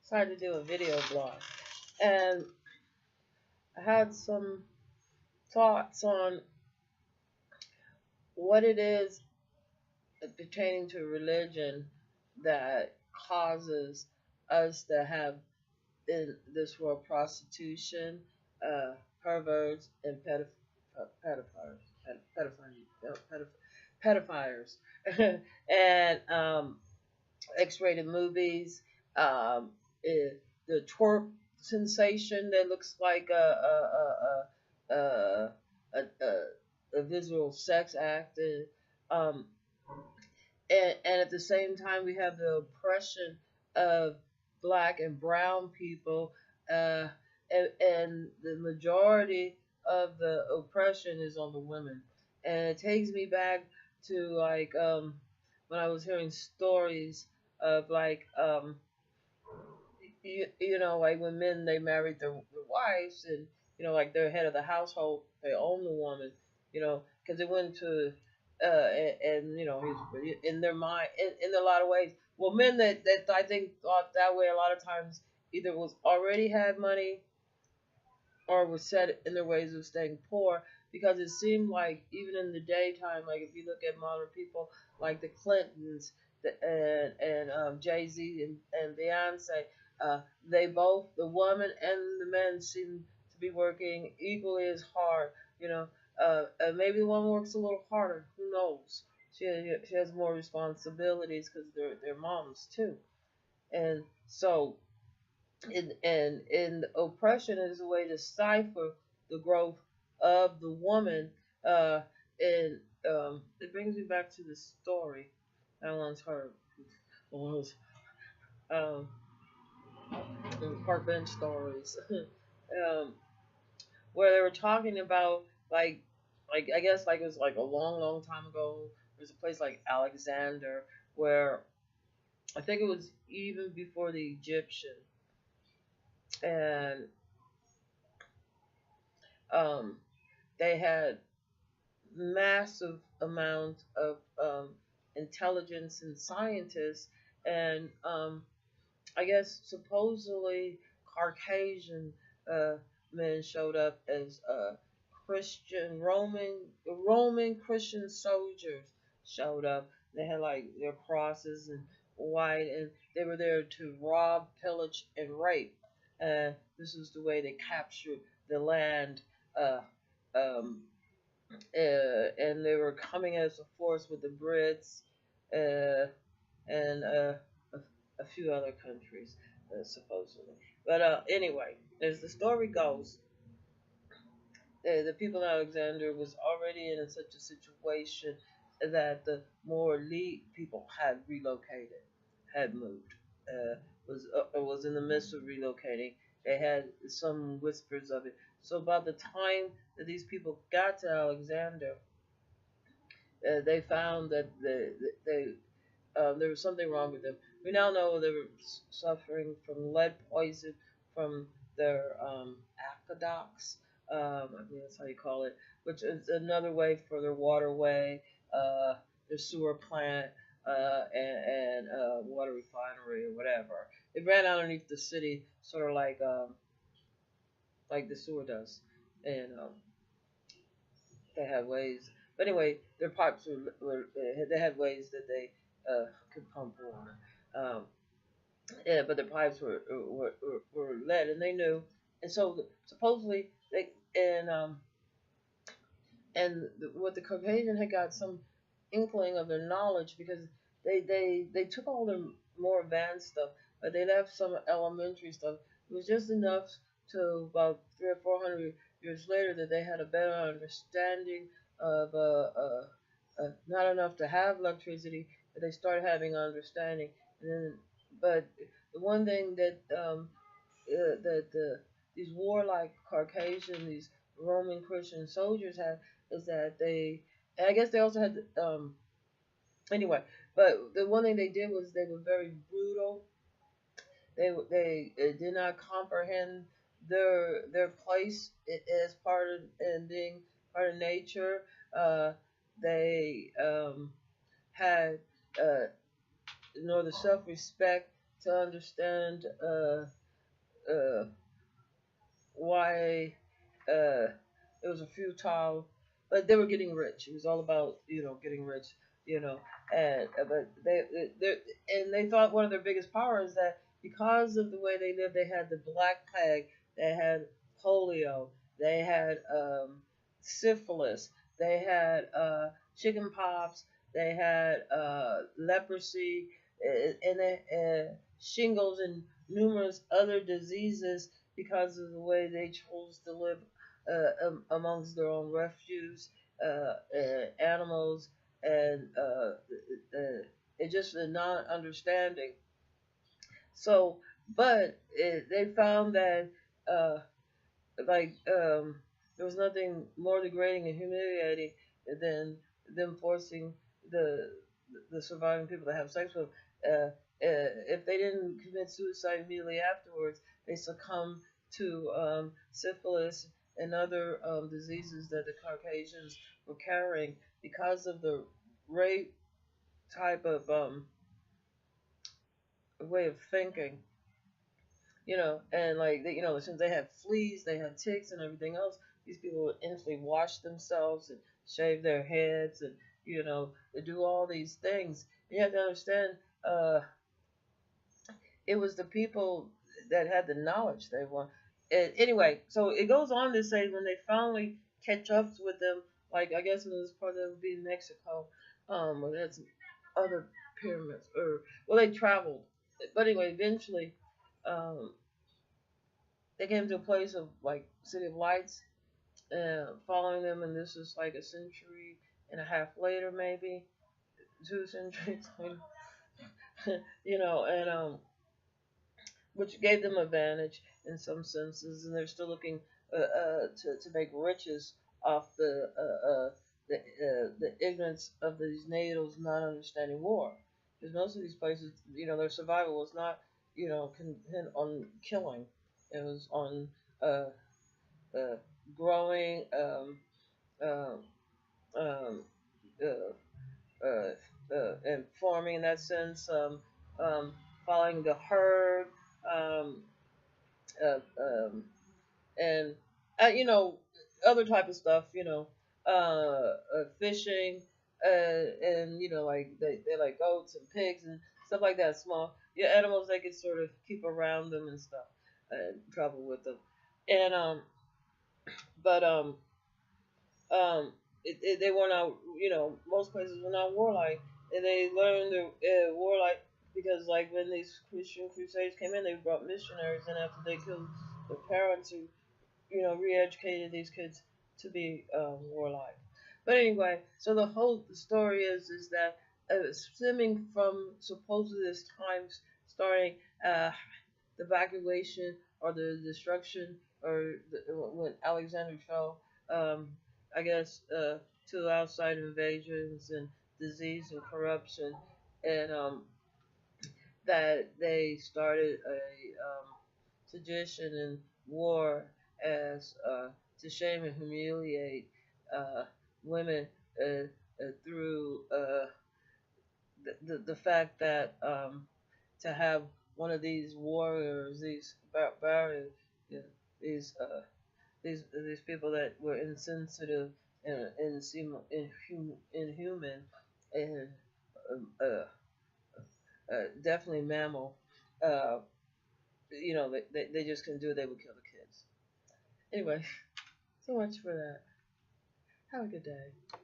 decided to do a video blog, and I had some thoughts on what it is pertaining to religion that causes us to have in this world prostitution, uh, perverts, and pedophiles, pedophiles, and X-rated movies, um, the twerk sensation that looks like a visual sex act, um, and at the same time we have the oppression of black and brown people, uh, and the majority of the oppression is on the women, and it takes me back to like when I was hearing stories of like like when men they married their wives, and like they're head of the household, they own the woman, because it went to and in their mind, in a lot of ways. Well, men that I think thought that way a lot of times either was already had money or was set in their ways of staying poor, because it seemed like even in the daytime, like if you look at modern people like the Clintons, and Jay-Z and Beyonce, they both, the woman and the men, seem to be working equally as hard. Maybe one works a little harder. Who knows? She has more responsibilities because they're moms too, and so and oppression is a way to stifle the growth of the woman. And it brings me back to the story I once heard. Was um, park bench stories, um, where they were talking about like I guess like it was like a long time ago. There's a place like Alexander where I think it was even before the Egyptian, and um, they had massive amount of intelligence and scientists, and I guess supposedly Caucasian uh, men showed up as Christian Roman Christian soldiers showed up. They had like their crosses and white, and they were there to rob, pillage, and rape. This was the way they captured the land. Uh, um, and they were coming as a force with the Brits, uh, and a few other countries, supposedly. But anyway, as the story goes, the people in Alexander was already in such a situation that the more elite people had relocated, had moved, was in the midst of relocating. They had some whispers of it. So by the time that these people got to Alexander, they found that there was something wrong with them. We now know they were suffering from lead poison from their aqueducts. I think that's how you call it, which is another way for their waterway, their sewer plant, and water refinery or whatever. It ran underneath the city, sort of like the sewer does, and they had ways. But anyway, their pipes were they had ways that they could pump water. Yeah, but their pipes were lead, and they knew. And so supposedly what the Caucasian had got some inkling of their knowledge, because they took all their more advanced stuff, but they left some elementary stuff. It was just enough to about 300 or 400 years later that they had a better understanding of not enough to have electricity, but they started having understanding. And then, but the one thing that these warlike Caucasian, these Roman Christian soldiers had, is that and I guess they also had, anyway, but the one thing they did was they were very brutal. They did not comprehend their place as part of and being part of nature. They had, nor the self respect to understand uh, why uh, it was a futile, but they were getting rich. It was all about getting rich, you know, and but they and they thought one of their biggest powers is that because of the way they lived, they had the black plague, they had polio, they had syphilis, they had chicken pox, they had leprosy, and shingles and numerous other diseases because of the way they chose to live amongst their own refuse, animals, and it just a non-understanding. So, but they found that uh, like there was nothing more degrading and humiliating than them forcing the the surviving people to have sex with. If they didn't commit suicide immediately afterwards, they succumb to syphilis and other diseases that the Caucasians were carrying because of the rape type of way of thinking. And like since they had fleas, they had ticks and everything else, these people would instantly wash themselves and shave their heads and they do all these things. You have to understand, uh, it was the people that had the knowledge they want. And anyway, so it goes on to say when they finally catch up with them, like I guess in this part that would be Mexico, or that's other pyramids, or well, they traveled, but anyway, eventually, um, they came to a place of like City of Lights, following them, and this is like a century and a half later, maybe 2 centuries later, and which gave them advantage in some senses, and they're still looking to make riches off the ignorance of these natives not understanding war, because most of these places, their survival was not, content on killing; it was on uh, uh, growing, um, um, and farming in that sense, um, following the herd, um, and other type of stuff, fishing, and like they like goats and pigs and stuff like that, small animals they could sort of keep around them and stuff, and travel with them, and but they were not, most places were not warlike, and they learned the warlike because, like, when these Christian crusades came in, they brought missionaries in after they killed their parents who, re-educated these kids to be warlike. But anyway, so the whole story is that stemming from supposedly this times starting the evacuation or the destruction or when Alexander fell, um, I guess, to outside invasions and disease and corruption, and that they started a sedition and war as to shame and humiliate uh, women through the fact that to have one of these warriors, these barriers, you know, these these people that were insensitive and seem inhuman and definitely mammal. Uh, they just couldn't do it. They would kill the kids. Anyway, so much for that. Have a good day.